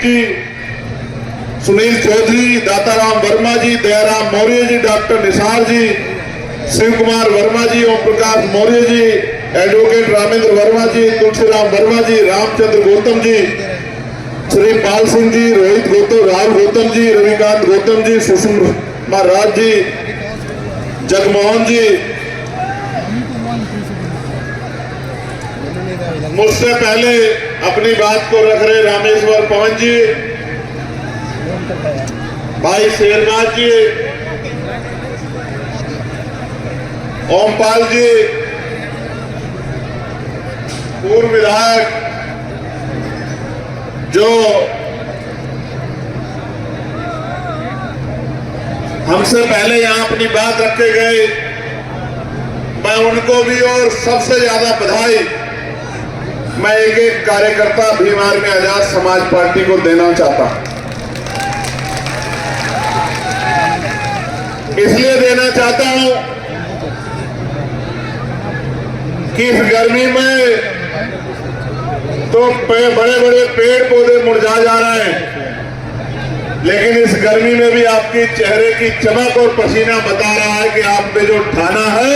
जी, सुनील चौधरी, दाताराम वर्मा जी, Dayaram Maurya ji, doctor Nisar जी, शिव कुमार वर्मा जी, Om Prakash Maurya ji, advocate Ramendra Verma जी, तुलसीराम वर्मा जी, रामचंद्र गौतम जी, श्री पाल सिंह जी, रोहित गौतम, राहुल गौतम जी, रविकांत गौतम जी, सुषमा राज जी, जगमोहन जी, मुझसे पहले अपनी बात को रख रहे रामेश्वर पवन जी, भाई शेरनाथ जी, ओमपाल जी, पूर्व विधायक जो हमसे पहले यहां अपनी बात रखे गए, मैं उनको भी और सबसे ज्यादा बधाई मैं एक एक कार्यकर्ता भीम आर्मी आजाद समाज पार्टी को देना चाहता हूं। इसलिए देना चाहता हूं कि इस गर्मी में तो बड़े बड़े पेड़ पौधे मुरझा जा रहे हैं, लेकिन इस गर्मी में भी आपकी चेहरे की चमक और पसीना बता रहा है कि आप पे जो ठाना है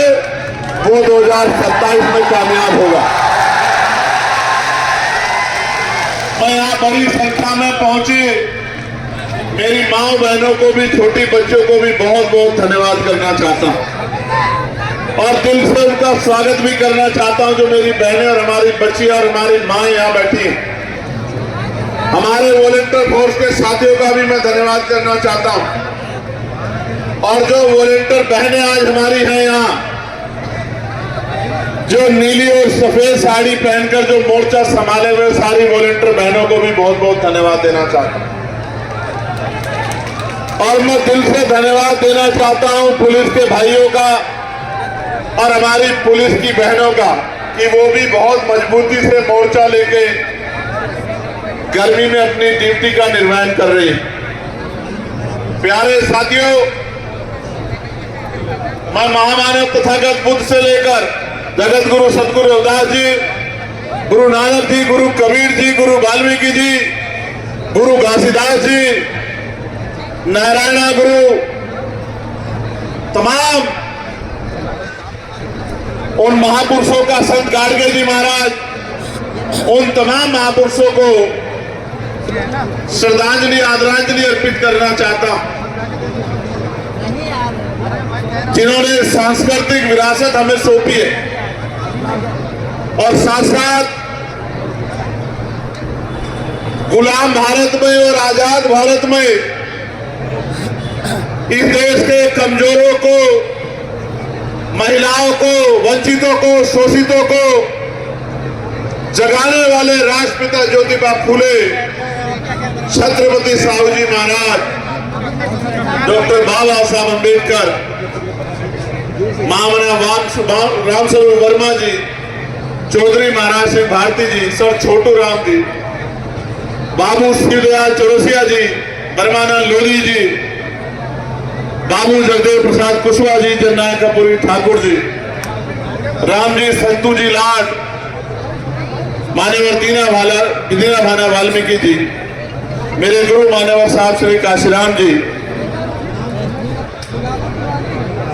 वो 2027 में कामयाब होगा। मैं यहाँ बड़ी संख्या में पहुंची मेरी माँ बहनों को भी, छोटी बच्चों को भी बहुत बहुत धन्यवाद करना चाहता हूँ और दिल से उनका स्वागत भी करना चाहता हूँ। जो मेरी बहनें और हमारी बच्ची और हमारी माँ यहाँ बैठी हैं, हमारे वॉलंटियर फोर्स के साथियों का भी मैं धन्यवाद करना चाहता हूँ और जो वॉलंटियर बहनें आज हमारी हैं यहाँ, जो नीली और सफेद साड़ी पहनकर जो मोर्चा संभाले हुए सारी वॉलंटियर बहनों को भी बहुत बहुत धन्यवाद देना चाहता हूं और मैं दिल से धन्यवाद देना चाहता हूं पुलिस के भाइयों का और हमारी पुलिस की बहनों का कि वो भी बहुत मजबूती से मोर्चा लेके गर्मी में अपनी ड्यूटी का निर्वहन कर रही है। प्यारे साथियों, मैं महामानव तथागत बुद्ध से लेकर जगत गुरु सतगुरु रविदास जी, गुरु नानक जी, गुरु कबीर जी, गुरु वाल्मीकि जी, गुरु घासीदास जी, नारायणा गुरु, तमाम उन महापुरुषों का, संत गाडगे जी महाराज, उन तमाम महापुरुषों को श्रद्धांजलि आदरांजलि अर्पित करना चाहता हूं जिन्होंने सांस्कृतिक विरासत हमें सौंपी है और साथ साथ गुलाम भारत में और आजाद भारत में इस देश के कमजोरों को, महिलाओं को, वंचितों को, शोषितों को जगाने वाले राष्ट्रपिता ज्योतिबा फूले, छत्रपति साहू जी महाराज, डॉक्टर बाबा साहब अम्बेडकर, महामना रामस्वरूप वर्मा जी, चौधरी महाराज सिंह भारती जी, सर छोटू राम जी, बाबू शिवदयाल चौरसिया जी, परमानंद लोधी जी, बाबू जगदेव प्रसाद कुशवाहा जी, जननायक कपूरी ठाकुर जी, राम जी संतू जी लाड, मान्यवर दीना भाना वाल्मीकि जी, मेरे गुरु मान्यवर साहब श्री काशीराम जी,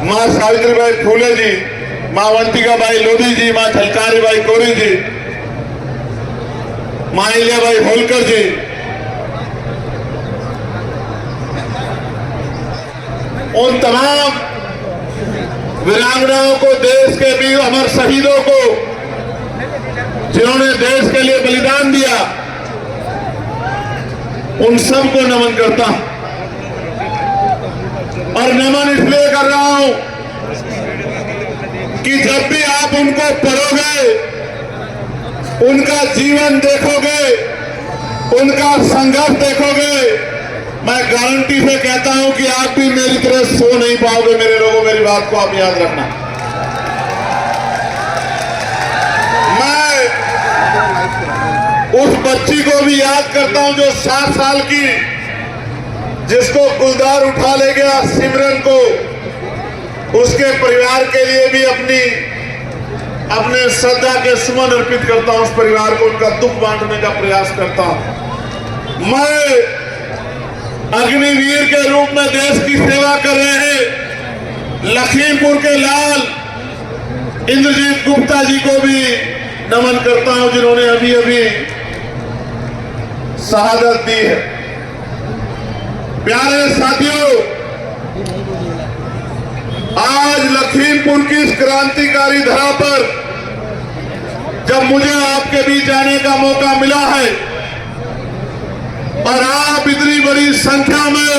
माँ सावित्रीबाई फूले जी, माँ वंतिकाबाई लोधी जी, माँ झलकारीबाई कोरी जी, माँ इलियाबाई होलकर जी, उन तमाम वीरांगनाओं को, देश के वीर अमर शहीदों को जिन्होंने देश के लिए बलिदान दिया, उन सबको नमन करता हूं और नमन इसलिए कर रहा हूं कि जब भी आप उनको पढ़ोगे, उनका जीवन देखोगे, उनका संघर्ष देखोगे, मैं गारंटी से कहता हूं कि आप भी मेरी तरह सो नहीं पाओगे। मेरे लोगों, मेरी बात को आप याद रखना। मैं उस बच्ची को भी याद करता हूं जो 7 साल की, जिसको गुलदार उठा ले गया, सिमरन को, उसके परिवार के लिए भी अपने श्रद्धा के सुमन अर्पित करता हूं। उस परिवार को उनका दुख बांटने का प्रयास करता हूं। मैं अग्निवीर के रूप में देश की सेवा कर रहे हैं लखीमपुर के लाल इंद्रजीत गुप्ता जी को भी नमन करता हूं, जिन्होंने अभी अभी शहादत दी है। प्यारे साथियों, आज लखीमपुर की इस क्रांतिकारी धरा पर जब मुझे आपके बीच आने का मौका मिला है और आप इतनी बड़ी संख्या में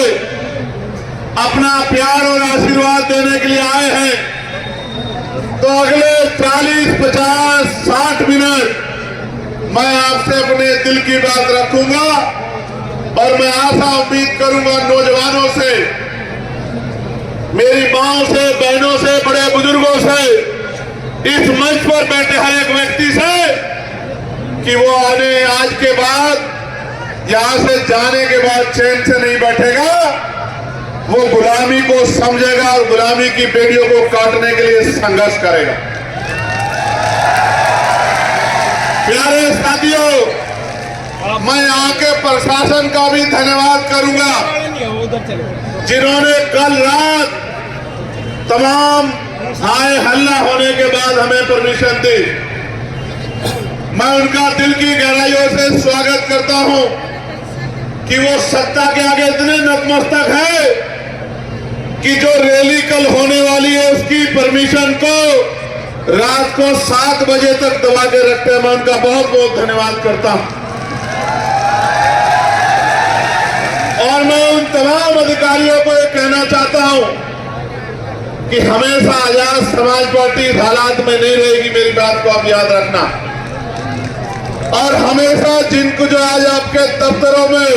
अपना प्यार और आशीर्वाद देने के लिए आए हैं, तो अगले 40, 50, 60 मिनट मैं आपसे अपने दिल की बात रखूंगा और मैं आशा उम्मीद करूंगा नौजवानों से, मेरी माओ से, बहनों से, बड़े बुजुर्गों से, इस मंच पर बैठे हर एक व्यक्ति से कि वो आने आज के बाद, यहां से जाने के बाद चैन से नहीं बैठेगा, वो गुलामी को समझेगा और गुलामी की बेड़ियों को काटने के लिए संघर्ष करेगा। प्यारे साथियों, मैं यहाँ के प्रशासन का भी धन्यवाद करूंगा, जिन्होंने कल रात तमाम हाय हल्ला होने के बाद हमें परमिशन दी। मैं उनका दिल की गहराइयों से स्वागत करता हूं कि वो सत्ता के आगे इतने नतमस्तक है कि जो रैली कल होने वाली है उसकी परमिशन को रात को 7 बजे तक दबा के रखते हैं। मैं उनका बहुत बहुत धन्यवाद करता हूं और मैं उन तमाम अधिकारियों को ये कहना चाहता हूं कि हमेशा आजाद समाज पार्टी इस हालात में नहीं रहेगी, मेरी बात को आप याद रखना। और हमेशा जिनको जो आज आपके दफ्तरों में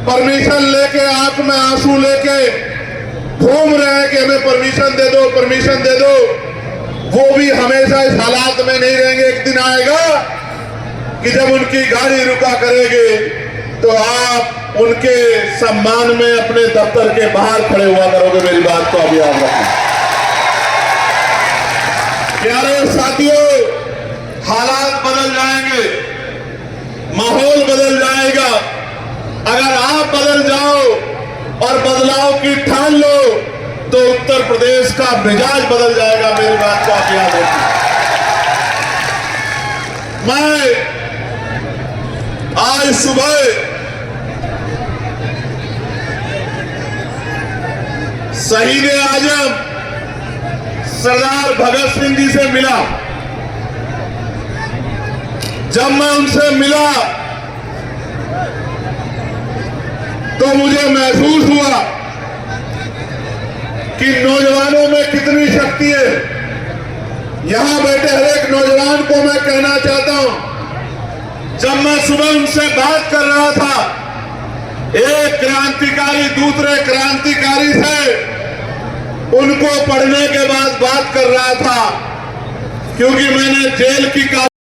परमिशन लेके, आंख में आंसू लेके घूम रहे हैं कि हमें परमिशन दे दो, परमिशन दे दो, वो भी हमेशा इस हालात में नहीं रहेंगे। एक दिन आएगा कि जब उनकी गाड़ी रुका करेगी तो आप उनके सम्मान में अपने दफ्तर के बाहर खड़े हुआ करोगे, मेरी बात को अब याद रखना। प्यारे साथियों, हालात बदल जाएंगे, माहौल बदल जाएगा। अगर आप बदल जाओ और बदलाव की ठान लो तो उत्तर प्रदेश का मिजाज बदल जाएगा, मेरी बात को आप याद रखिए। मैं आज सुबह शहीद आजम सरदार भगत सिंह जी से मिला। जब मैं उनसे मिला तो मुझे महसूस हुआ कि नौजवानों में कितनी शक्ति है। यहां बैठे हर एक नौजवान को मैं कहना चाहता हूं, जब मैं सुबह उनसे बात कर रहा था, एक क्रांतिकारी दूसरे क्रांतिकारी से उनको पढ़ने के बाद बात कर रहा था, क्योंकि मैंने जेल की